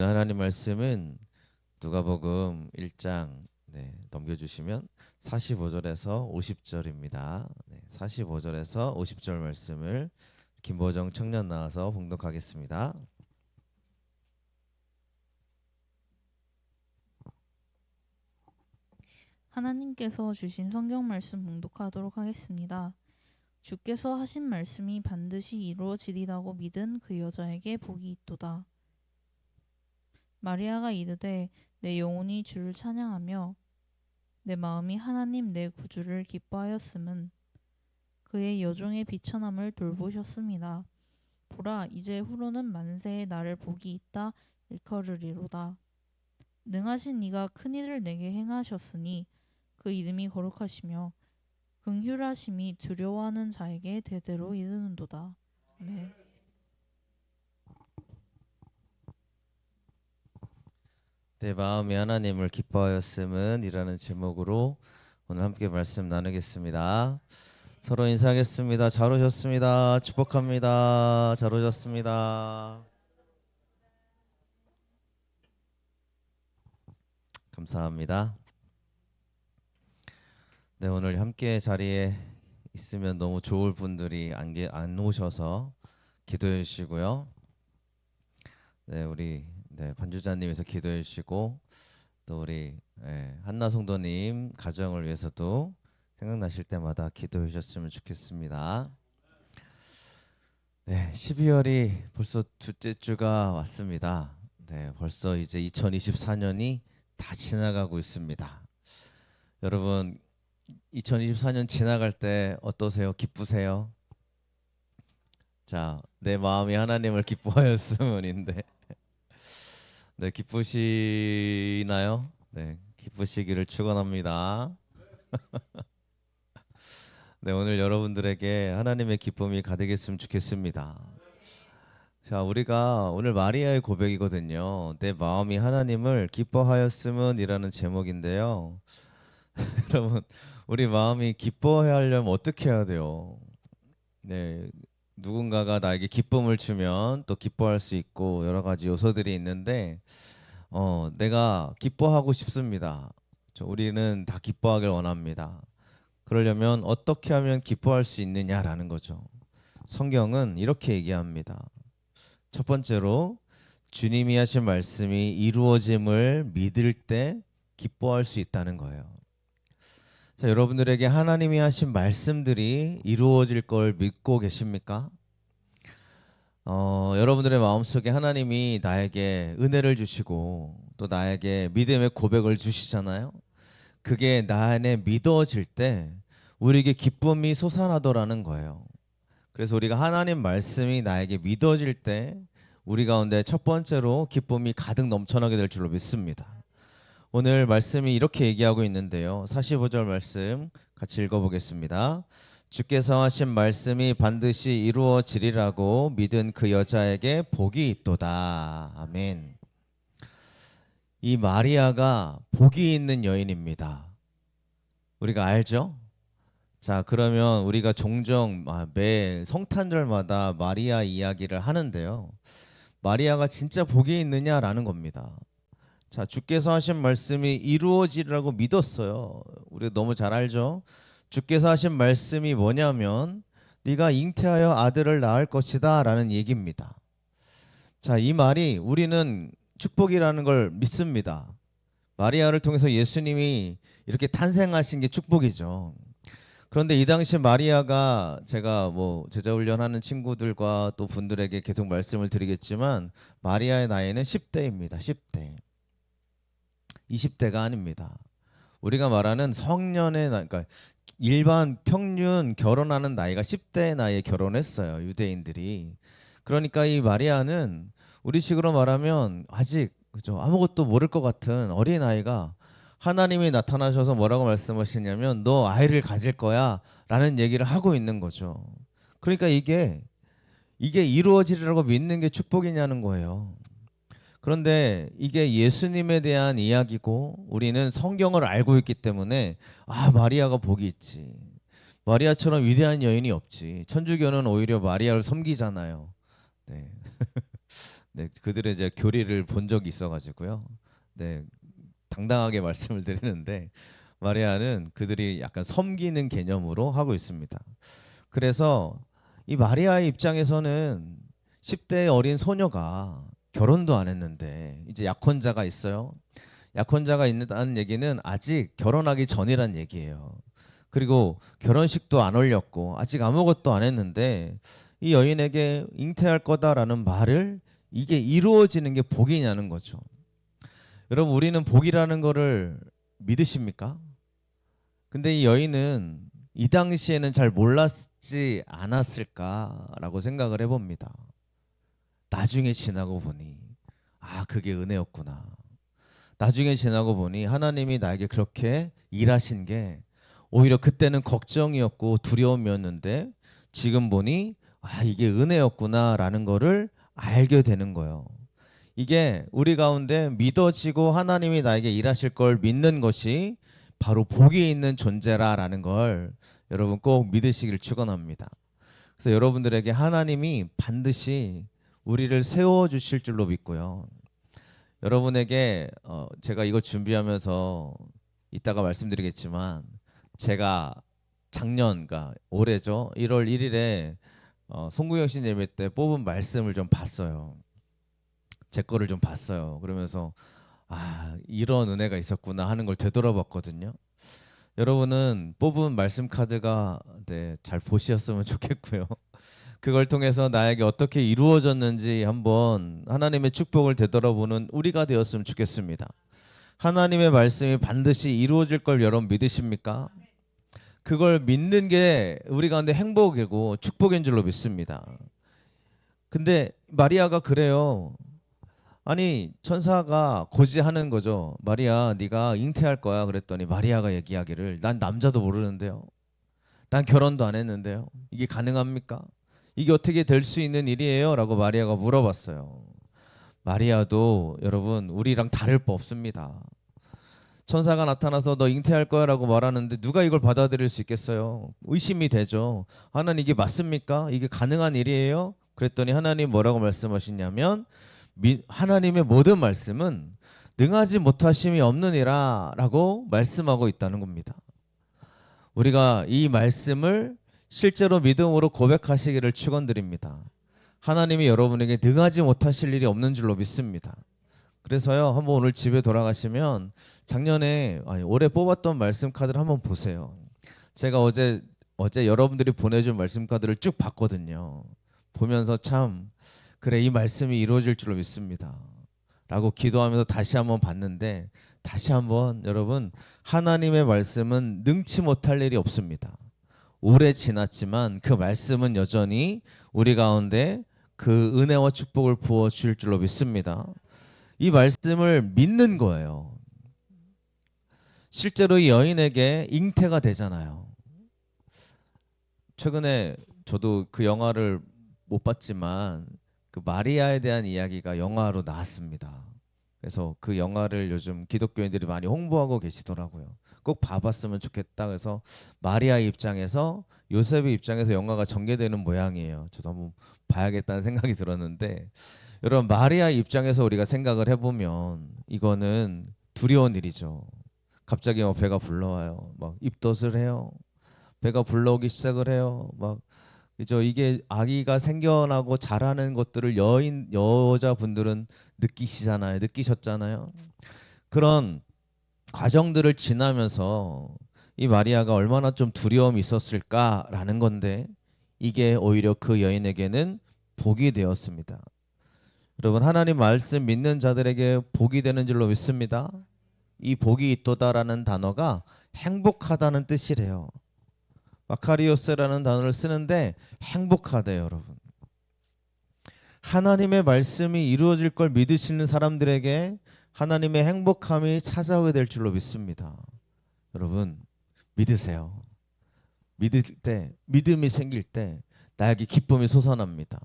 하나님 말씀은 누가복음 1장 넘겨주시면 45절에서 50절입니다. 45절에서 50절 말씀을 김보정 청년 나와서 봉독하겠습니다. 하나님께서 주신 성경 말씀 봉독하도록 하겠습니다. 주께서 하신 말씀이 반드시 이루어지리라고 믿은 그 여자에게 복이 있도다. 마리아가 이르되 내 영혼이 주를 찬양하며 내 마음이 하나님 내 구주를 기뻐하였음은 그의 여종의 비천함을 돌보셨습니다. 보라, 이제 후로는 만세에 나를 복이 있다 일컬으리로다. 능하신 이가 큰 일을 내게 행하셨으니 그 이름이 거룩하시며 긍휼하심이 두려워하는 자에게 대대로 이르는도다. 아멘. 내 마음이 하나님을 기뻐하였음은 이라는 제목으로 오늘 함께 말씀 나누겠습니다. 서로 인사하겠습니다. 잘 오셨습니다. 축복합니다. 잘 오셨습니다. 감사합니다. 오늘 함께 자리에 있으면 너무 좋을 분들이 안 오셔서 기도해 주시고요. 우리 반주자님에서 기도해 주시고 또 우리 한나 성도님 가정을 위해서도 생각나실 때마다 기도해 주셨으면 좋겠습니다. 12월이 벌써 둘째 주가 왔습니다. 벌써 이제 2024년이 다 지나가고 있습니다. 여러분 2024년 지나갈 때 어떠세요? 기쁘세요? 자, 내 마음이 하나님을 기뻐하였음은인데 기쁘시나요? 기쁘시기를 축원합니다. 오늘 여러분들에게 하나님의 기쁨이 가득했으면 좋겠습니다. 자, 우리가 오늘 마리아의 고백이거든요. 내 마음이 하나님을 기뻐하였음은 이라는 제목인데요. 여러분, 우리 마음이 기뻐해야 하려면 어떻게 해야 돼요? 누군가가 나에게 기쁨을 주면 또 기뻐할 수 있고 여러 가지 요소들이 있는데 내가 기뻐하고 싶습니다. 우리는 다 기뻐하길 원합니다. 그러려면 어떻게 하면 기뻐할 수 있느냐라는 거죠. 성경은 이렇게 얘기합니다. 첫 번째로 주님이 하신 말씀이 이루어짐을 믿을 때 기뻐할 수 있다는 거예요. 자, 여러분들에게 하나님이 하신 말씀들이 이루어질 걸 믿고 계십니까? 여러분들의 마음속에 하나님이 나에게 은혜를 주시고 또 나에게 믿음의 고백을 주시잖아요. 그게 나 안에 믿어질 때 우리에게 기쁨이 솟아나더라는 거예요. 그래서 우리가 하나님 말씀이 나에게 믿어질 때 우리 가운데 첫 번째로 기쁨이 가득 넘쳐나게 될 줄로 믿습니다. 오늘 말씀이 이렇게 얘기하고 있는데요. 45절 말씀 같이 읽어보겠습니다. 주께서 하신 말씀이 반드시 이루어지리라고 믿은 그 여자에게 복이 있도다. 아멘. 이 마리아가 복이 있는 여인입니다. 우리가 알죠? 자, 그러면 우리가 종종 매 성탄절마다 마리아 이야기를 하는데요. 마리아가 진짜 복이 있느냐라는 겁니다. 자, 주께서 하신 말씀이 이루어지리라고 믿었어요. 우리가 너무 잘 알죠? 주께서 하신 말씀이 뭐냐면 네가 잉태하여 아들을 낳을 것이다 라는 얘기입니다. 자, 이 말이 우리는 축복이라는 걸 믿습니다. 마리아를 통해서 예수님이 이렇게 탄생하신 게 축복이죠. 그런데 이 당시 마리아가 제가 제자 훈련하는 친구들과 또 분들에게 계속 말씀을 드리겠지만 마리아의 나이는 10대입니다. 10대. 20대가 아닙니다. 우리가 말하는 성년의 나이, 그러니까 일반 평균 결혼하는 나이가 10대 나이에 결혼했어요. 유대인들이. 그러니까 이 마리아는 우리식으로 말하면 아직 그죠? 아무것도 모를 것 같은 어린아이가 하나님이 나타나셔서 뭐라고 말씀하시냐면 너 아이를 가질 거야 라는 얘기를 하고 있는 거죠. 그러니까 이게 이루어지리라고 믿는 게 축복이냐는 거예요. 그런데 이게 예수님에 대한 이야기고 우리는 성경을 알고 있기 때문에 마리아가 복이 있지. 마리아처럼 위대한 여인이 없지. 천주교는 오히려 마리아를 섬기잖아요. 네. 네, 그들의 이제 교리를 본 적이 있어가지고요. 네, 당당하게 말씀을 드리는데 마리아는 그들이 약간 섬기는 개념으로 하고 있습니다. 그래서 이 마리아의 입장에서는 10대 어린 소녀가 결혼도 안 했는데 이제 약혼자가 있어요. 약혼자가 있다는 얘기는 아직 결혼하기 전이란 얘기예요. 그리고 결혼식도 안 올렸고 아직 아무것도 안 했는데 이 여인에게 잉태할 거다라는 말을 이게 이루어지는 게 복이냐는 거죠. 여러분 우리는 복이라는 거를 믿으십니까? 근데 이 여인은 이 당시에는 잘 몰랐지 않았을까라고 생각을 해봅니다. 나중에 지나고 보니 아 그게 은혜였구나. 나중에 지나고 보니 하나님이 나에게 그렇게 일하신 게 오히려 그때는 걱정이었고 두려움이었는데 지금 보니 아 이게 은혜였구나라는 거를 알게 되는 거예요. 이게 우리 가운데 믿어지고 하나님이 나에게 일하실 걸 믿는 것이 바로 복이 있는 존재라라는 걸 여러분 꼭 믿으시길 축원합니다. 그래서 여러분들에게 하나님이 반드시 우리를 세워 주실 줄로 믿고요. 여러분에게 제가 이거 준비하면서 이따가 말씀드리겠지만 제가 작년 그러니까 올해죠 1월 1일에 송구영 씨 예배 때 뽑은 말씀을 좀 봤어요. 제 거를 좀 봤어요. 그러면서 아 이런 은혜가 있었구나 하는 걸 되돌아봤거든요. 여러분은 뽑은 말씀 카드가 네, 잘 보셨으면 좋겠고요. 그걸 통해서 나에게 어떻게 이루어졌는지 한번 하나님의 축복을 되돌아보는 우리가 되었으면 좋겠습니다. 하나님의 말씀이 반드시 이루어질 걸 여러분 믿으십니까? 그걸 믿는 게 우리 가운데 행복이고 축복인 줄로 믿습니다. 근데 마리아가 그래요. 아니 천사가 고지하는 거죠. 마리아 네가 잉태할 거야 그랬더니 마리아가 얘기하기를 난 남자도 모르는데요. 난 결혼도 안 했는데요. 이게 가능합니까? 이게 어떻게 될 수 있는 일이에요? 라고 마리아가 물어봤어요. 마리아도 여러분 우리랑 다를 바 없습니다. 천사가 나타나서 너 잉태할 거야 라고 말하는데 누가 이걸 받아들일 수 있겠어요? 의심이 되죠. 하나님 이게 맞습니까? 이게 가능한 일이에요? 그랬더니 하나님 뭐라고 말씀하시냐면 하나님의 모든 말씀은 능하지 못하심이 없느니라 라고 말씀하고 있다는 겁니다. 우리가 이 말씀을 실제로 믿음으로 고백하시기를 축원드립니다. 하나님이 여러분에게 능하지 못하실 일이 없는 줄로 믿습니다. 그래서요 한번 오늘 집에 돌아가시면 작년에 올해 뽑았던 말씀 카드를 한번 보세요. 제가 어제 여러분들이 보내준 말씀 카드를 쭉 봤거든요. 보면서 참 그래 이 말씀이 이루어질 줄로 믿습니다. 라고 기도하면서 다시 한번 봤는데 다시 한번 여러분 하나님의 말씀은 능치 못할 일이 없습니다. 오래 지났지만 그 말씀은 여전히 우리 가운데 그 은혜와 축복을 부어 주실 줄로 믿습니다. 이 말씀을 믿는 거예요. 실제로 이 여인에게 잉태가 되잖아요. 최근에 저도 그 영화를 못 봤지만 그 마리아에 대한 이야기가 영화로 나왔습니다. 그래서 그 영화를 요즘 기독교인들이 많이 홍보하고 계시더라고요. 꼭 봐봤으면 좋겠다. 그래서 마리아의 입장에서 요셉의 입장에서 영화가 전개되는 모양이에요. 저도 한번 봐야겠다는 생각이 들었는데 여러분 마리아 입장에서 우리가 생각을 해보면 이거는 두려운 일이죠. 갑자기 막 배가 불러와요. 막 입덧을 해요. 배가 불러오기 시작을 해요. 막 그죠? 이게 아기가 생겨나고 자라는 것들을 여자분들은 느끼셨잖아요. 그런 과정들을 지나면서 이 마리아가 얼마나 좀 두려움이 있었을까라는 건데 이게 오히려 그 여인에게는 복이 되었습니다. 여러분 하나님 말씀 믿는 자들에게 복이 되는 줄로 믿습니다. 이 복이 있도다라는 단어가 행복하다는 뜻이래요. 마카리오스라는 단어를 쓰는데 행복하대요, 여러분. 하나님의 말씀이 이루어질 걸 믿으시는 사람들에게 하나님의 행복함이 찾아오게 될 줄로 믿습니다. 여러분 믿으세요. 믿을 때 믿음이 생길 때 나에게 기쁨이 솟아납니다.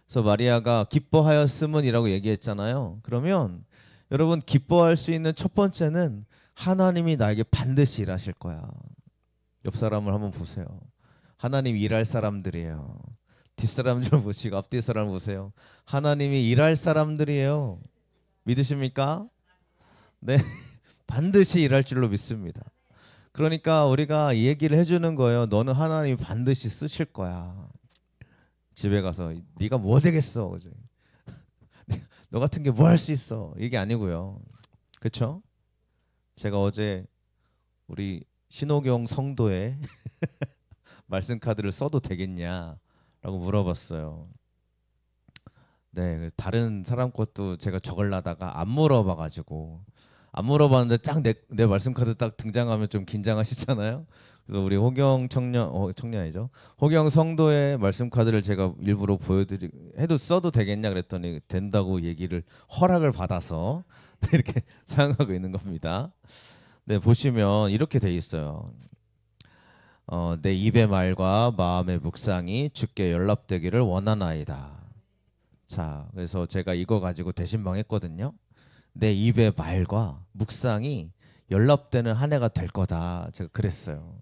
그래서 마리아가 기뻐하였음은이라고 얘기했잖아요. 그러면 여러분 기뻐할 수 있는 첫 번째는 하나님이 나에게 반드시 일하실 거야. 옆 사람을 한번 보세요. 하나님 일할 사람들이에요. 뒷사람 좀 보시고 앞뒤 사람 보세요. 하나님이 일할 사람들이에요. 믿으십니까? 네, 반드시 일할 줄로 믿습니다. 그러니까 우리가 이 얘기를 해주는 거예요. 너는 하나님이 반드시 쓰실 거야. 집에 가서 네가 뭐 되겠어, 그지? 너 같은 게 뭐 할 수 있어? 이게 아니고요. 그렇죠? 제가 어제 우리 신호경 성도의 말씀 카드를 써도 되겠냐라고 물어봤어요. 네, 다른 사람 것도 제가 적으려다가 안 물어봐가지고 안 물어봤는데 딱 내 말씀 카드 딱 등장하면 좀 긴장하시잖아요. 그래서 우리 호경 청년, 청년 아니죠? 호경 성도의 말씀 카드를 제가 일부러 해도 써도 되겠냐 그랬더니 된다고 얘기를 허락을 받아서 이렇게 사용하고 있는 겁니다. 네, 보시면 이렇게 돼 있어요. 내 입의 말과 마음의 묵상이 주께 연락되기를 원하나이다. 자, 그래서 제가 이거 가지고 대신방했거든요. 내 입의 말과 묵상이 연락되는 한 해가 될 거다. 제가 그랬어요.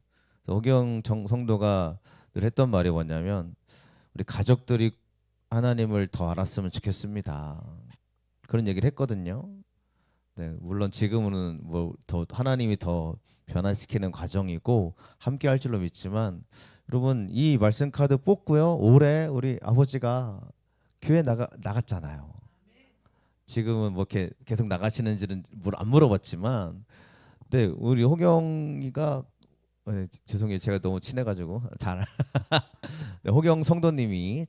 호경 성도가 늘 했던 말이 뭐냐면 우리 가족들이 하나님을 더 알았으면 좋겠습니다. 그런 얘기를 했거든요. 네, 물론 지금은 뭐 더 하나님이 더 변화시키는 과정이고 함께 할 줄로 믿지만 여러분 이 말씀 카드 뽑고요. 올해 우리 아버지가 교회 나갔잖아요. 지금은 뭐 이렇게 계속 나가시는지는 안 물어봤지만 네, 우리 호경이가 죄송해요. 제가 너무 친해가지고 잘 네, 호경 성도님이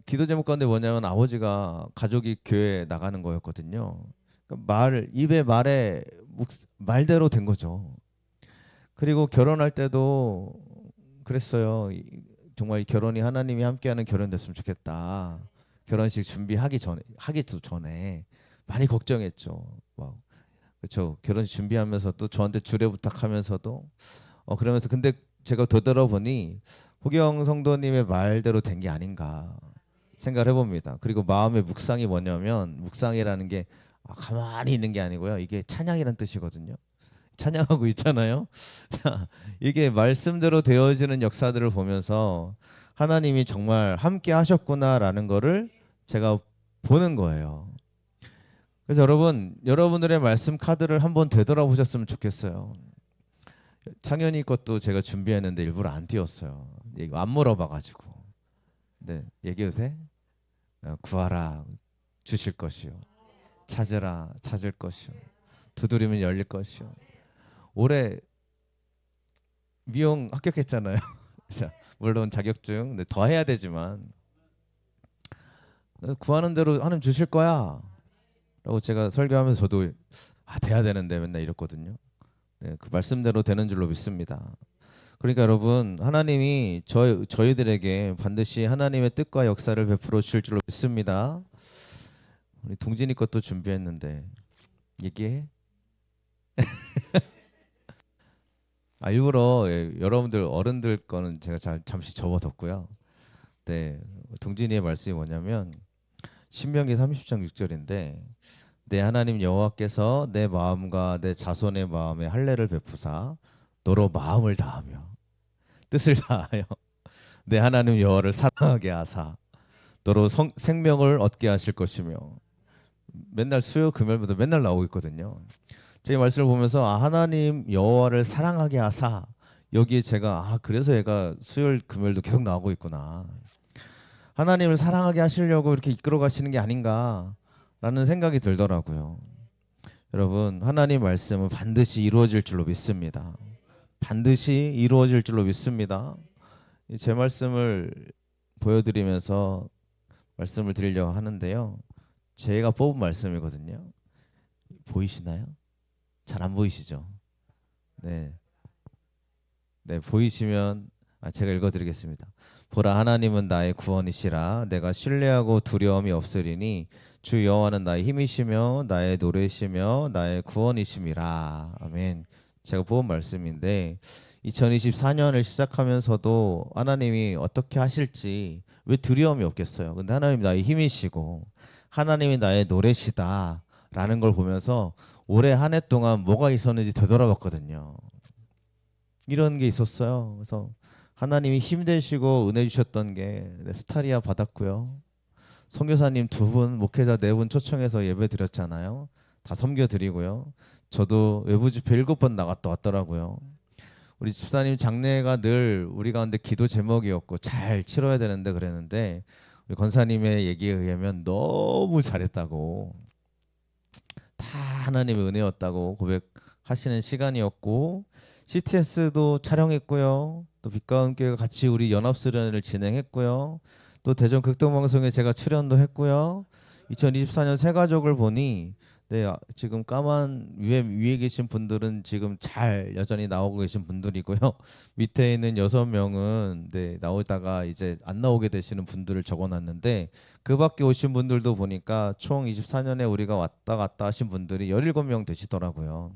기도 제목 가운데 뭐냐면 아버지가 가족이 교회 나가는 거였거든요. 그러니까 입에 말대로 된 거죠. 그리고 결혼할 때도 그랬어요. 정말 이 결혼이 하나님이 함께하는 결혼 됐으면 좋겠다. 결혼식 하기도 전에 많이 걱정했죠. 막 그렇죠. 결혼식 준비하면서도 저한테 주례 부탁하면서도 그러면서 근데 제가 되돌아보니 호경 성도님의 말대로 된 게 아닌가 생각을 해봅니다. 그리고 마음의 묵상이 뭐냐면 묵상이라는 게 가만히 있는 게 아니고요. 이게 찬양이란 뜻이거든요. 찬양하고 있잖아요. 이게 말씀대로 되어지는 역사들을 보면서 하나님이 정말 함께 하셨구나라는 거를 제가 보는 거예요. 그래서 여러분들의 말씀 카드를 한번 되돌아보셨으면 좋겠어요. 창현이 것도 제가 준비했는데 일부러 안 띄웠어요. 이거 안 물어봐가지고. 네, 얘기해도 돼? 구하라 주실 것이요. 찾으라 찾을 것이요. 두드리면 열릴 것이요. 올해 미용 합격했잖아요. 물론 자격증 더 해야 되지만 구하는 대로 하나님 주실 거야 라고 제가 설교하면서 저도 돼야 되는데 맨날 이랬거든요. 네, 그 말씀대로 되는 줄로 믿습니다. 그러니까 여러분 하나님이 저희들에게 반드시 하나님의 뜻과 역사를 베풀어 주실 줄로 믿습니다. 우리 동진이 것도 준비했는데 얘기해? 일부러 여러분들 어른들 거는 제가 잠시 접어뒀고요. 네, 동진이의 말씀이 뭐냐면 신명기 30장 6절인데 내 하나님 여호와께서 내 마음과 내 자손의 마음에 할례를 베푸사 너로 마음을 다하며 뜻을 다하여 내 하나님 여호와를 사랑하게 하사 너로 생명을 얻게 하실 것이며 맨날 수요 금요일부터 맨날 나오고 있거든요. 제 말씀을 보면서 하나님 여호와를 사랑하게 하사 여기에 제가 그래서 얘가 수요일 금요일도 계속 나오고 있구나. 하나님을 사랑하게 하시려고 이렇게 이끌어 가시는 게 아닌가라는 생각이 들더라고요. 여러분 하나님 말씀은 반드시 이루어질 줄로 믿습니다. 반드시 이루어질 줄로 믿습니다. 제 말씀을 보여드리면서 말씀을 드리려고 하는데요. 제가 뽑은 말씀이거든요. 보이시나요? 잘 안 보이시죠? 네. 네, 보이시면 제가 읽어드리겠습니다. 보라 하나님은 나의 구원이시라 내가 신뢰하고 두려움이 없으리니 주 여호와는 나의 힘이시며 나의 노래시며 나의 구원이심이라. 아멘. 제가 본 말씀인데 2024년을 시작하면서도 하나님이 어떻게 하실지 왜 두려움이 없겠어요. 근데 하나님이 나의 힘이시고 하나님이 나의 노래시다라는 걸 보면서 올해 한 해 동안 뭐가 있었는지 되돌아봤거든요. 이런 게 있었어요. 그래서 하나님이 힘내시고 은혜 주셨던 게 스타리아 받았고요. 선교사님 2분, 목회자 4분 초청해서 예배 드렸잖아요. 다 섬겨 드리고요. 저도 외부 집회 7번 나갔다 왔더라고요. 우리 집사님 장례가 늘 우리 가운데 기도 제목이었고 잘 치러야 되는데 그랬는데 우리 권사님의 얘기에 의하면 너무 잘했다고, 다 하나님의 은혜였다고 고백하시는 시간이었고, CTS도 촬영했고요. 또 빛가운 교회가 같이 우리 연합수련회를 진행했고요. 또 대전 극동방송에 제가 출연도 했고요. 2024년 새 가족을 보니 지금 까만 위에 계신 분들은 지금 잘 여전히 나오고 계신 분들이고요. 밑에 있는 6명은 나오다가 이제 안 나오게 되시는 분들을 적어놨는데, 그 밖에 오신 분들도 보니까 총 24년에 우리가 왔다 갔다 하신 분들이 17명 되시더라고요.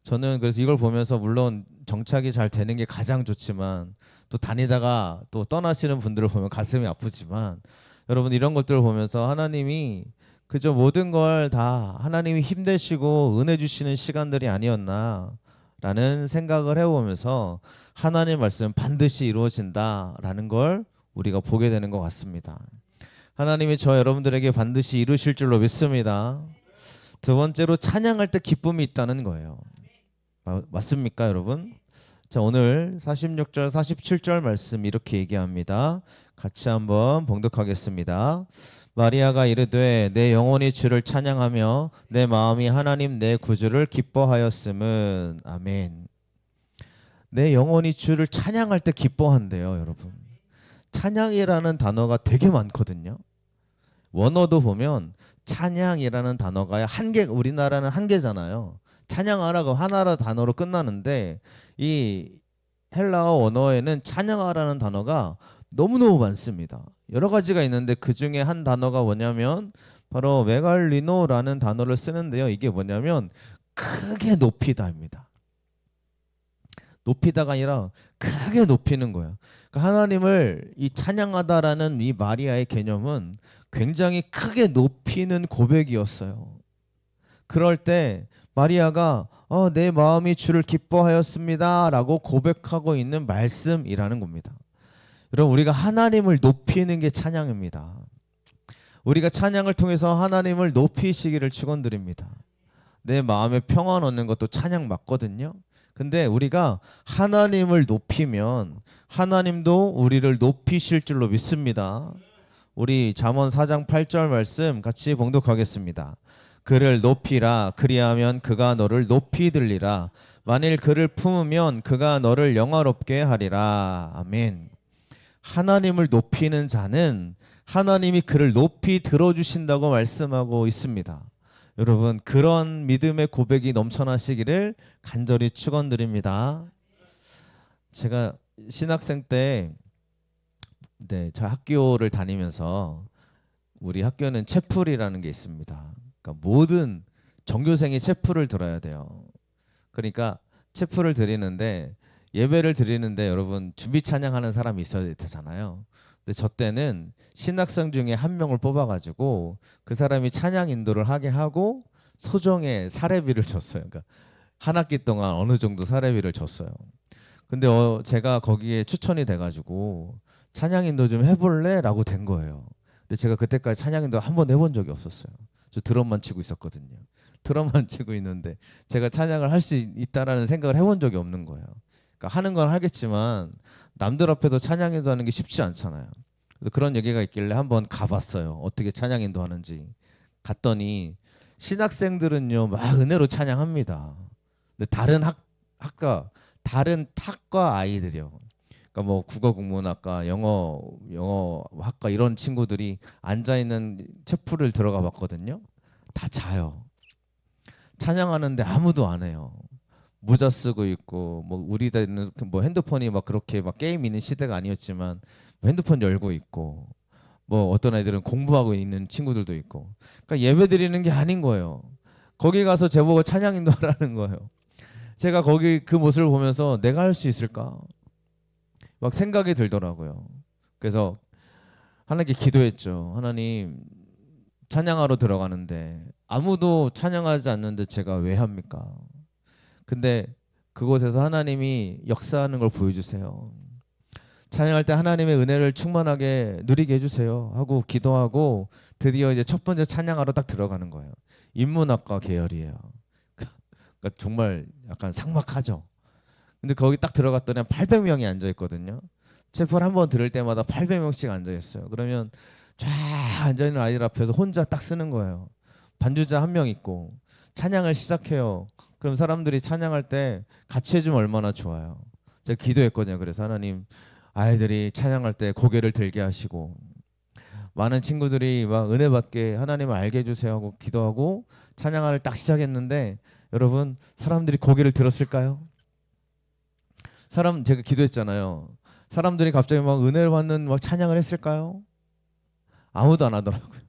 저는 그래서 이걸 보면서 물론 정착이 잘 되는 게 가장 좋지만, 또 다니다가 또 떠나시는 분들을 보면 가슴이 아프지만, 여러분 이런 것들을 보면서 하나님이 그저 모든 걸 다 하나님이 힘내시고 은혜 주시는 시간들이 아니었나라는 생각을 해보면서 하나님 말씀 반드시 이루어진다라는 걸 우리가 보게 되는 것 같습니다. 하나님이 저 여러분들에게 반드시 이루실 줄로 믿습니다. 2번째로 찬양할 때 기쁨이 있다는 거예요. 맞습니까, 여러분? 자, 오늘 46절, 47절 말씀 이렇게 얘기합니다. 같이 한번 봉독하겠습니다. 마리아가 이르되 내 영혼이 주를 찬양하며 내 마음이 하나님 내 구주를 기뻐하였음은. 아멘. 내 영혼이 주를 찬양할 때 기뻐한대요, 여러분. 찬양이라는 단어가 되게 많거든요. 원어도 보면 찬양이라는 단어가 우리나라는 한 개잖아요. 찬양하라고 하나라 단어로 끝나는데, 이 헬라어 원어에는 찬양하라는 단어가 너무너무 많습니다. 여러 가지가 있는데 그 중에 한 단어가 뭐냐면 바로 메갈리노라는 단어를 쓰는데요. 이게 뭐냐면 크게 높이다입니다. 높이다가 아니라 크게 높이는 거예요. 그러니까 하나님을 이 찬양하다라는 이 마리아의 개념은 굉장히 크게 높이는 고백이었어요. 그럴 때 마리아가 내 마음이 주를 기뻐하였습니다 라고 고백하고 있는 말씀이라는 겁니다. 여러분, 우리가 하나님을 높이는 게 찬양입니다. 우리가 찬양을 통해서 하나님을 높이시기를 축원드립니다. 내 마음에 평안 얻는 것도 찬양 맞거든요. 근데 우리가 하나님을 높이면 하나님도 우리를 높이실 줄로 믿습니다. 우리 잠언 4장 8절 말씀 같이 봉독하겠습니다. 그를 높이라, 그리하면 그가 너를 높이 들리라. 만일 그를 품으면 그가 너를 영화롭게 하리라. 아멘. 하나님을 높이는 자는 하나님이 그를 높이 들어주신다고 말씀하고 있습니다. 여러분, 그런 믿음의 고백이 넘쳐나시기를 간절히 축원드립니다. 제가 신학생 때 저 학교를 다니면서 우리 학교는 채플이라는 게 있습니다. 그러니까 모든 전교생이 채플을 들어야 돼요. 그러니까 채플을 드리는데, 예배를 드리는데 여러분 준비 찬양하는 사람이 있어야 되잖아요. 근데 저 때는 신학생 중에 한 명을 뽑아가지고 그 사람이 찬양 인도를 하게 하고 소정의 사례비를 줬어요. 그러니까 한 학기 동안 어느 정도 사례비를 줬어요. 근데 제가 거기에 추천이 돼가지고 찬양 인도 좀 해볼래? 라고 된 거예요. 근데 제가 그때까지 찬양 인도 한 번 해본 적이 없었어요. 저 드럼만 치고 있었거든요. 드럼만 치고 있는데 제가 찬양을 할 수 있다라는 생각을 해본 적이 없는 거예요. 그러니까 하는 건 하겠지만 남들 앞에서 찬양 인도하는 게 쉽지 않잖아요. 그래서 그런 얘기가 있길래 한번 가봤어요. 어떻게 찬양 인도하는지. 갔더니 신학생들은요 막 은혜로 찬양합니다. 근데 다른 탁과 아이들이요. 그러니까 뭐 국어국문학과, 영어학과 이런 친구들이 앉아 있는 채플을 들어가 봤거든요. 다 자요. 찬양하는데 아무도 안 해요. 모자 쓰고 있고, 뭐 우리 때는 뭐 핸드폰이 막 그렇게 막 게임 있는 시대가 아니었지만 뭐 핸드폰 열고 있고, 뭐 어떤 아이들은 공부하고 있는 친구들도 있고. 그러니까 예배 드리는 게 아닌 거예요. 거기 가서 제보고 찬양 인도하라는 거예요. 제가 거기 그 모습을 보면서 내가 할 수 있을까? 막 생각이 들더라고요. 그래서 하나님께 기도했죠. 하나님, 찬양하러 들어가는데 아무도 찬양하지 않는데 제가 왜 합니까? 근데 그곳에서 하나님이 역사하는 걸 보여주세요. 찬양할 때 하나님의 은혜를 충만하게 누리게 해주세요 하고 기도하고 드디어 이제 첫 번째 찬양하러 딱 들어가는 거예요. 인문학과 계열이에요. 그러니까 정말 약간 삭막하죠. 근데 거기 딱 들어갔더니 한 800명이 앉아 있거든요. 체플 한 번 들을 때마다 800명씩 앉아 있어요. 그러면 쫙 앉아 있는 아이들 앞에서 혼자 딱 쓰는 거예요. 반주자 한 명 있고 찬양을 시작해요. 그럼 사람들이 찬양할 때 같이 해주면 얼마나 좋아요. 제가 기도했거든요. 그래서 하나님, 아이들이 찬양할 때 고개를 들게 하시고 많은 친구들이 막 은혜 받게 하나님을 알게 해주세요 하고 기도하고 찬양을 딱 시작했는데, 여러분 사람들이 고개를 들었을까요? 제가 기도했잖아요. 사람들이 갑자기 막 은혜를 받는 막 찬양을 했을까요? 아무도 안 하더라고요.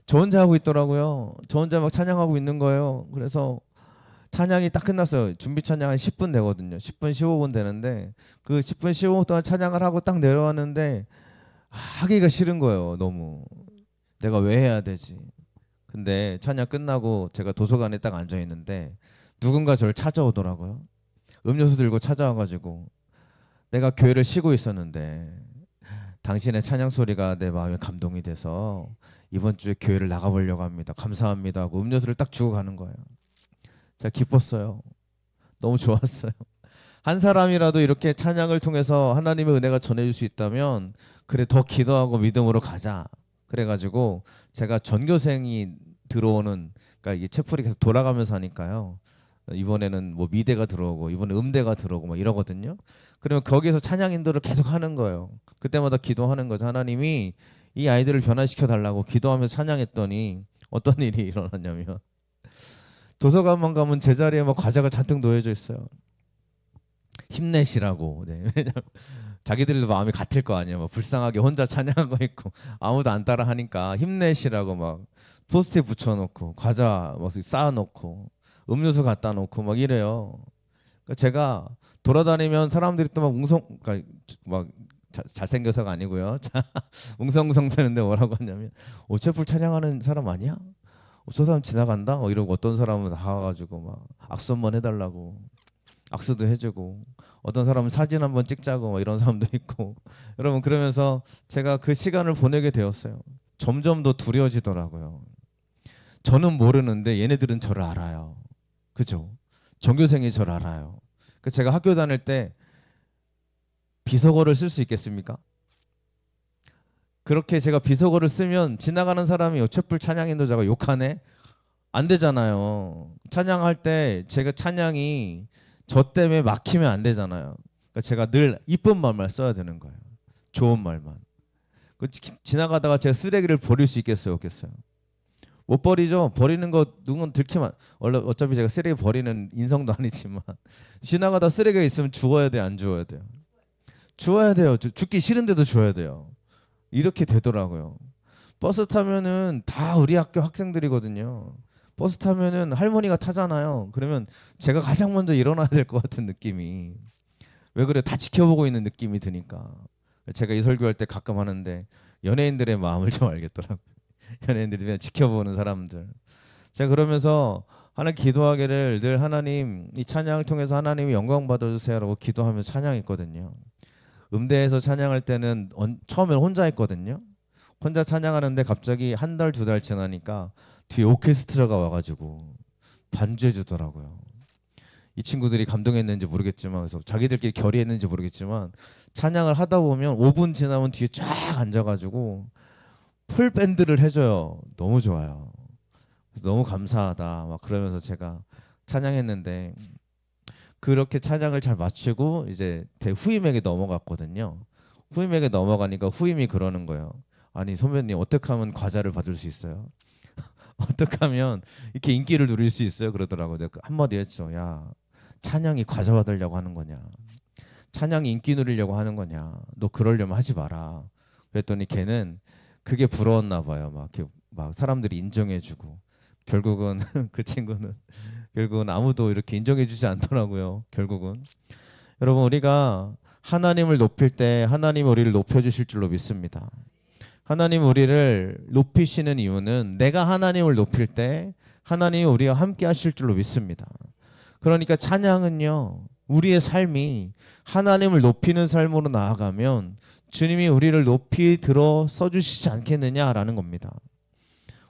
저 혼자 하고 있더라고요. 저 혼자 막 찬양하고 있는 거예요. 그래서 찬양이 딱 끝났어요. 준비 찬양 한 10분 되거든요. 10분 15분 되는데 그 10분 15분 동안 찬양을 하고 딱 내려왔는데 하기가 싫은 거예요. 너무 내가 왜 해야 되지? 근데 찬양 끝나고 제가 도서관에 딱 앉아 있는데 누군가 저를 찾아오더라고요. 음료수 들고 찾아와가지고, 내가 교회를 쉬고 있었는데 당신의 찬양 소리가 내 마음에 감동이 돼서 이번 주에 교회를 나가보려고 합니다. 감사합니다 하고 음료수를 딱 주고 가는 거예요. 제가 기뻤어요. 너무 좋았어요. 한 사람이라도 이렇게 찬양을 통해서 하나님의 은혜가 전해질 수 있다면 그래, 더 기도하고 믿음으로 가자. 그래가지고 제가 전교생이 들어오는, 그러니까 이게 채플이 계속 돌아가면서 하니까요. 이번에는 뭐 미대가 들어오고 이번에 음대가 들어오고 막 이러거든요. 그러면 거기에서 찬양 인도를 계속 하는 거예요. 그때마다 기도하는 거죠. 하나님이 이 아이들을 변화시켜 달라고 기도하면서 찬양했더니 어떤 일이 일어났냐면, 도서관만 가면 제자리에 막 과자가 잔뜩 놓여져 있어요. 힘내시라고. 네. 왜냐면 자기들도 마음이 같을 거 아니에요. 막 불쌍하게 혼자 찬양하고 있고 아무도 안 따라 하니까 힘내시라고 막 포스트잇 붙여놓고 과자 막 쌓아놓고 음료수 갖다 놓고 막 이래요. 그러니까 제가 돌아다니면 사람들이 또 막 그러니까 막 잘생겨서가 아니고요. 웅성웅성 되는데 뭐라고 하냐면, 채플 찬양하는 사람 아니야? 저 사람 지나간다? 이러고 어떤 사람은 나가가지고 막 악수 한번 해달라고 악수도 해주고, 어떤 사람은 사진 한번 찍자고 막 이런 사람도 있고. 여러분, 그러면서 제가 그 시간을 보내게 되었어요. 점점 더 두려워지더라고요. 저는 모르는데 얘네들은 저를 알아요. 그죠? 전교생이 저를 알아요. 제가 학교 다닐 때 비속어를 쓸 수 있겠습니까? 그렇게 제가 비속어를 쓰면 지나가는 사람이 채플 찬양 인도자가 욕하네? 안 되잖아요. 찬양할 때 제가 찬양이 저 때문에 막히면 안 되잖아요. 그러니까 제가 늘 이쁜 말만 써야 되는 거예요. 좋은 말만. 지나가다가 제가 쓰레기를 버릴 수 있겠어요, 없겠어요? 못 버리죠. 버리는 거 누군 들키면, 원래 어차피 제가 쓰레기 버리는 인성도 아니지만 지나가다 쓰레기가 있으면 주워야 돼, 안 주워야 돼요? 주워야 돼요. 죽기 싫은데도 주워야 돼요. 이렇게 되더라고요. 버스 타면은 다 우리 학교 학생들이거든요. 버스 타면은 할머니가 타잖아요. 그러면 제가 가장 먼저 일어나야 될 것 같은 느낌이, 왜 그래, 다 지켜보고 있는 느낌이 드니까. 제가 이 설교할 때 가끔 하는데 연예인들의 마음을 좀 알겠더라고요. 연예인들이 그냥 지켜보는 사람들. 제가 그러면서 하나님 기도하기를 늘, 하나님 이 찬양을 통해서 하나님이 영광 받아주세요라고 기도하면서 찬양했거든요. 음대에서 찬양할 때는 처음엔 혼자 했거든요. 혼자 찬양하는데 갑자기 한 달, 두 달 지나니까 뒤에 오케스트라가 와가지고 반주해 주더라고요. 이 친구들이 감동했는지 모르겠지만, 그래서 자기들끼리 결의했는지 모르겠지만 찬양을 하다 보면 5분 지나면 뒤에 쫙 앉아가지고 풀 밴드를 해줘요. 너무 좋아요. 그래서 너무 감사하다 막 그러면서 제가 찬양했는데, 그렇게 찬양을 잘 마치고 이제 후임에게 넘어갔거든요. 후임에게 넘어가니까 후임이 그러는 거예요. 아니 선배님, 어떻게 하면 과자를 받을 수 있어요? 어떻게 하면 이렇게 인기를 누릴 수 있어요? 그러더라고요. 내가 한마디 했죠. 야, 찬양이 과자 받으려고 하는 거냐? 찬양이 인기 누리려고 하는 거냐? 너 그러려면 하지 마라. 그랬더니 걔는 그게 부러웠나 봐요. 막 사람들이 인정해주고, 결국은 그 친구는 결국은 아무도 이렇게 인정해주지 않더라고요. 결국은 여러분, 우리가 하나님을 높일 때 하나님이 우리를 높여주실 줄로 믿습니다. 하나님 우리를 높이시는 이유는 내가 하나님을 높일 때 하나님이 우리와 함께 하실 줄로 믿습니다. 그러니까 찬양은요, 우리의 삶이 하나님을 높이는 삶으로 나아가면 주님이 우리를 높이 들어 써주시지 않겠느냐라는 겁니다.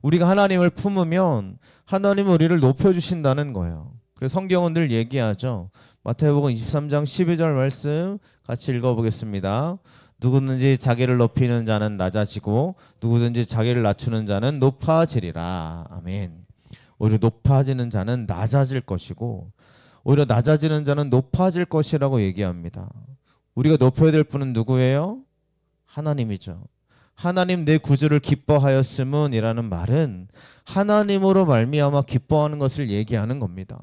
우리가 하나님을 품으면 하나님은 우리를 높여주신다는 거예요. 그래서 성경은 늘 얘기하죠. 마태복음 23장 12절 말씀 같이 읽어보겠습니다. 누구든지 자기를 높이는 자는 낮아지고 누구든지 자기를 낮추는 자는 높아지리라. 아멘. 오히려 높아지는 자는 낮아질 것이고 오히려 낮아지는 자는 높아질 것이라고 얘기합니다. 우리가 높여야 될 분은 누구예요? 하나님이죠. 하나님 내 구주를 기뻐하였음은 이라는 말은 하나님으로 말미암아 기뻐하는 것을 얘기하는 겁니다.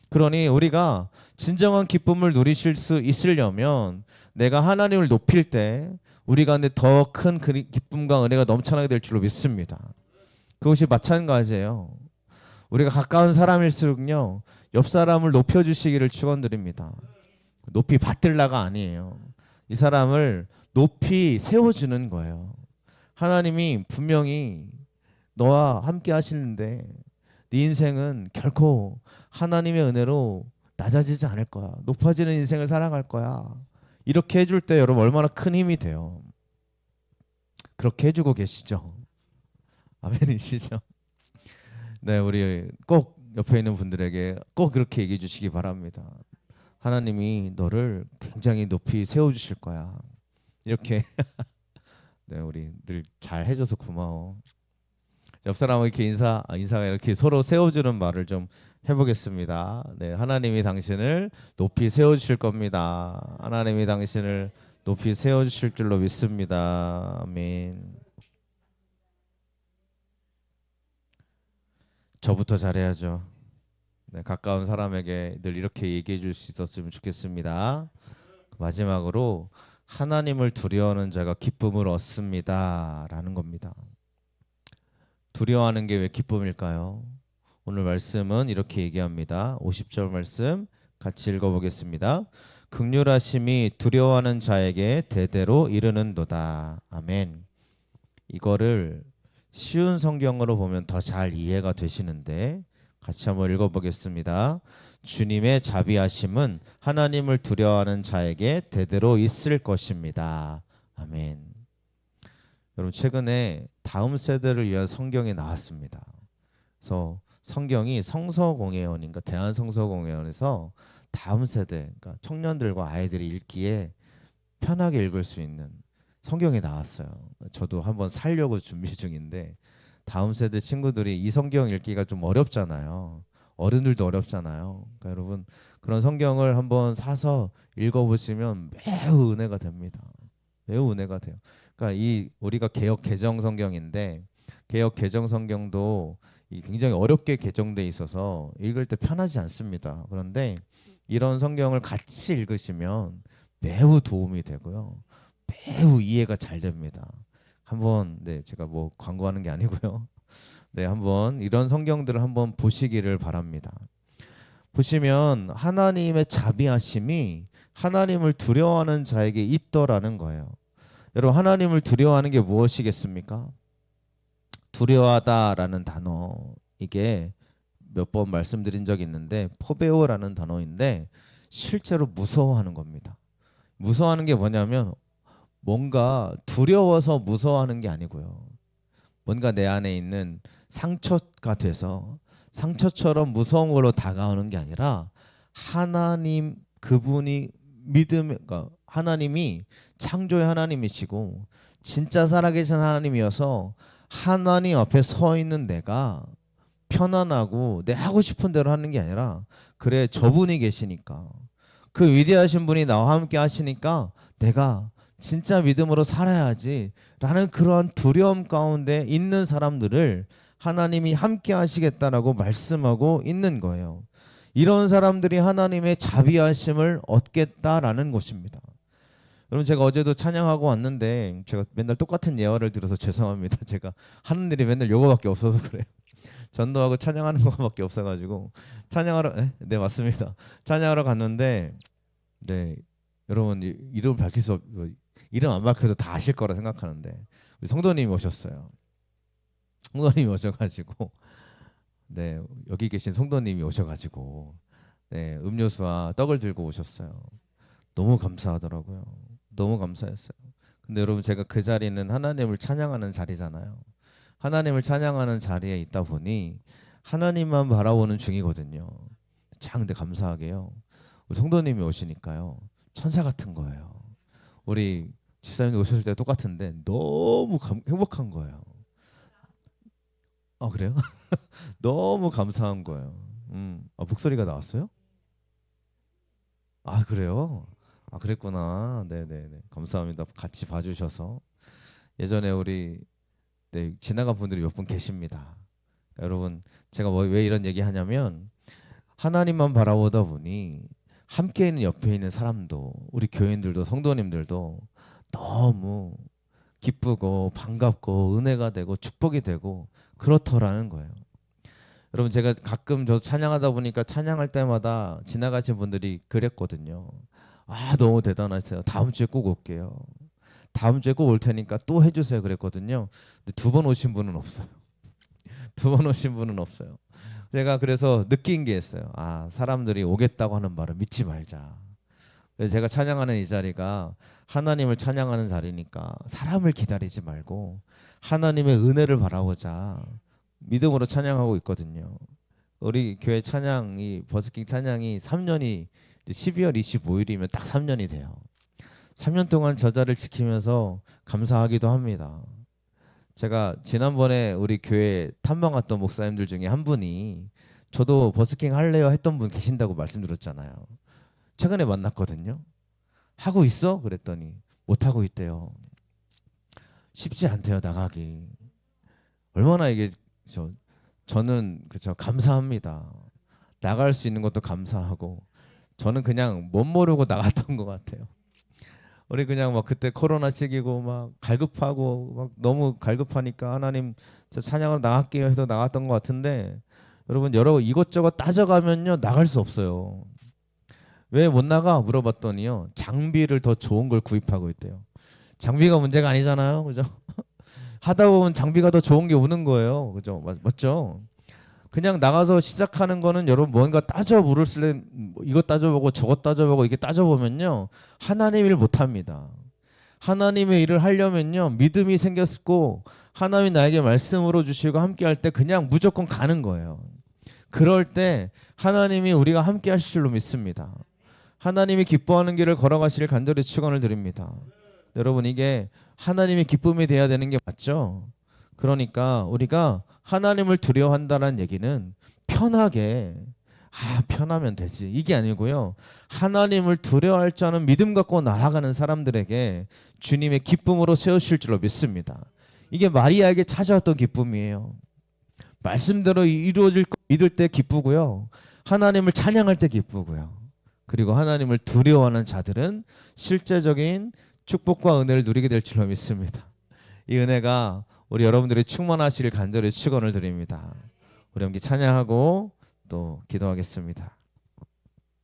그러니 우리가 진정한 기쁨을 누리실 수 있으려면 내가 하나님을 높일 때 우리 가운데 더 큰 기쁨과 은혜가 넘쳐나게 될 줄로 믿습니다. 그것이 마찬가지예요. 우리가 가까운 사람일수록요 옆 사람을 높여주시기를 축원드립니다. 높이 받들라가 아니에요. 이 사람을 높이 세워주는 거예요. 하나님이 분명히 너와 함께 하시는데 네 인생은 결코 하나님의 은혜로 낮아지지 않을 거야. 높아지는 인생을 살아갈 거야. 이렇게 해줄 때 여러분 얼마나 큰 힘이 돼요. 그렇게 해주고 계시죠? 아멘이시죠? 네, 우리 꼭 옆에 있는 분들에게 꼭 그렇게 얘기해 주시기 바랍니다. 하나님이 너를 굉장히 높이 세워주실 거야. 이렇게 네, 우리 늘 잘 해줘서 고마워. 옆 사람은 이렇게 인사가 이렇게 서로 세워주는 말을 좀 해보겠습니다. 네, 하나님이 당신을 높이 세워주실 겁니다. 하나님이 당신을 높이 세워주실 줄로 믿습니다. 아멘. 저부터 잘해야죠. 네, 가까운 사람에게 늘 이렇게 얘기해 줄 수 있었으면 좋겠습니다. 마지막으로 하나님을 두려워하는 자가 기쁨을 얻습니다 라는 겁니다. 두려워하는 게 왜 기쁨일까요? 오늘 말씀은 이렇게 얘기합니다. 50절 말씀 같이 읽어보겠습니다. 긍휼하심이 두려워하는 자에게 대대로 이르는도다. 아멘. 이거를 쉬운 성경으로 보면 더 잘 이해가 되시는데 같이 한번 읽어보겠습니다. 주님의 자비하심은 하나님을 두려워하는 자에게 대대로 있을 것입니다. 아멘. 여러분 최근에 다음 세대를 위한 성경이 나왔습니다. 그래서 성경이 성서공회원인가 대한성서공회원에서 다음 세대, 그러니까 청년들과 아이들이 읽기에 편하게 읽을 수 있는 성경이 나왔어요. 저도 한번 살려고 준비 중인데 다음 세대 친구들이 이 성경 읽기가 좀 어렵잖아요. 어른들도 어렵잖아요. 그러니까 여러분 그런 성경을 한번 사서 읽어보시면 매우 은혜가 됩니다. 매우 은혜가 돼요. 그러니까 이 우리가 개역 개정 성경인데 개역 개정 성경도 굉장히 어렵게 개정돼 있어서 읽을 때 편하지 않습니다. 그런데 이런 성경을 같이 읽으시면 매우 도움이 되고요. 매우 이해가 잘 됩니다. 한번 네 제가 뭐 광고하는 게 아니고요. 네 한번 이런 성경들을 한번 보시기를 바랍니다. 보시면 하나님의 자비하심이 하나님을 두려워하는 자에게 있더라는 거예요. 여러분 하나님을 두려워하는 게 무엇이겠습니까? 두려워하다라는 단어 이게 몇 번 말씀드린 적이 있는데 포베오라는 단어인데 실제로 무서워하는 겁니다. 무서워하는 게 뭐냐면 뭔가 두려워서 무서워하는 게 아니고요. 뭔가 내 안에 있는 상처가 돼서 상처처럼 무서운 걸로 다가오는 게 아니라 하나님 그분이 그러니까 하나님이 창조의 하나님이시고 진짜 살아계신 하나님이어서 하나님 앞에 서 있는 내가 편안하고 내 하고 싶은 대로 하는 게 아니라 그래 저분이 계시니까 그 위대하신 분이 나와 함께 하시니까 내가 진짜 믿음으로 살아야지 라는 그러한 두려움 가운데 있는 사람들을 하나님이 함께 하시겠다라고 말씀하고 있는 거예요. 이런 사람들이 하나님의 자비하심을 얻겠다라는 것입니다. 여러분 제가 어제도 찬양하고 왔는데 제가 맨날 똑같은 예화를 들어서 죄송합니다. 제가 하는 일이 맨날 요거밖에 없어서 그래요. 전도하고 찬양하는 거밖에 없어가지고 찬양하러 네 맞습니다. 찬양하러 갔는데 네 여러분 이름 밝힐 수 이름 안 밝혀도 다 아실 거라 생각하는데 우리 성도님이 오셨어요. 성도님이 오셔가지고 네 여기 계신 성도님이 오셔가지고 네, 음료수와 떡을 들고 오셨어요. 너무 감사하더라고요. 너무 감사했어요. 근데 여러분 제가 그 자리는 하나님을 찬양하는 자리잖아요. 하나님을 찬양하는 자리에 있다 보니 하나님만 바라보는 중이거든요. 참 근데 감사하게요. 우리 성도님이 오시니까요. 천사 같은 거예요. 우리 집사님이 오셨을 때 똑같은데 너무 행복한 거예요. 아 그래요? 너무 감사한 거예요. 목소리가 나왔어요? 아 그래요? 아 그랬구나. 네네네. 감사합니다. 같이 봐주셔서. 예전에 우리 네, 지나간 분들이 몇 분 계십니다. 그러니까 여러분 제가 왜 이런 얘기 하냐면 하나님만 바라보다 보니 함께 있는 옆에 있는 사람도 우리 교인들도 성도님들도 너무 기쁘고 반갑고 은혜가 되고 축복이 되고 그렇더라는 거예요. 여러분 제가 가끔 저 찬양하다 보니까 찬양할 때마다 지나가신 분들이 그랬거든요. 아 너무 대단하세요. 다음 주에 꼭 올게요. 다음 주에 꼭 올 테니까 또 해주세요 그랬거든요. 근데 두 번 오신 분은 없어요. 두 번 오신 분은 없어요. 제가 그래서 느낀 게 있어요. 아 사람들이 오겠다고 하는 말을 믿지 말자. 그래서 제가 찬양하는 이 자리가 하나님을 찬양하는 자리니까 사람을 기다리지 말고 하나님의 은혜를 바라보자. 믿음으로 찬양하고 있거든요. 우리 교회 찬양이 버스킹 찬양이 3년이 12월 25일이면 딱 3년이 돼요. 3년 동안 저자를 지키면서 감사하기도 합니다. 제가 지난번에 우리 교회 탐방 왔던 목사님들 중에 한 분이 저도 버스킹 할래요 했던 분 계신다고 말씀드렸잖아요. 최근에 만났거든요. 하고 있어? 그랬더니 못 하고 있대요. 쉽지 않대요 나가기. 얼마나 이게 저는 그죠 감사합니다. 나갈 수 있는 것도 감사하고 저는 그냥 멋 모르고 나갔던 것 같아요. 우리 그냥 막 그때 코로나 시기고 막 갈급하고 막 너무 갈급하니까 하나님 저 찬양으로 나갈게요 해서 나갔던 것 같은데 여러분 이것저것 따져가면요 나갈 수 없어요. 왜 못 나가 물어봤더니요 장비를 더 좋은 걸 구입하고 있대요. 장비가 문제가 아니잖아요, 그죠? 하다 보면 장비가 더 좋은 게 오는 거예요, 그죠? 맞죠? 그냥 나가서 시작하는 거는 여러분 뭔가 따져 물을 이것 따져보고 저것 따져보고 이게 따져보면요 하나님 일 못합니다. 하나님의 일을 하려면요 믿음이 생겼고 하나님이 나에게 말씀으로 주시고 함께 할 때 그냥 무조건 가는 거예요. 그럴 때 하나님이 우리가 함께 하실 줄로 믿습니다. 하나님이 기뻐하는 길을 걸어가시길 간절히 축원을 드립니다. 여러분 이게 하나님의 기쁨이 돼야 되는 게 맞죠? 그러니까 우리가 하나님을 두려워한다는 얘기는 편하게 편하면 되지 이게 아니고요. 하나님을 두려워할 줄 아는 믿음 갖고 나아가는 사람들에게 주님의 기쁨으로 세우실 줄로 믿습니다. 이게 마리아에게 찾아왔던 기쁨이에요. 말씀대로 이루어질 거 믿을 때 기쁘고요. 하나님을 찬양할 때 기쁘고요. 그리고 하나님을 두려워하는 자들은 실제적인 축복과 은혜를 누리게 될 줄로 믿습니다. 이 은혜가 우리 여러분들이 충만하시길 간절히 축원을 드립니다. 우리 함께 찬양하고 또 기도하겠습니다.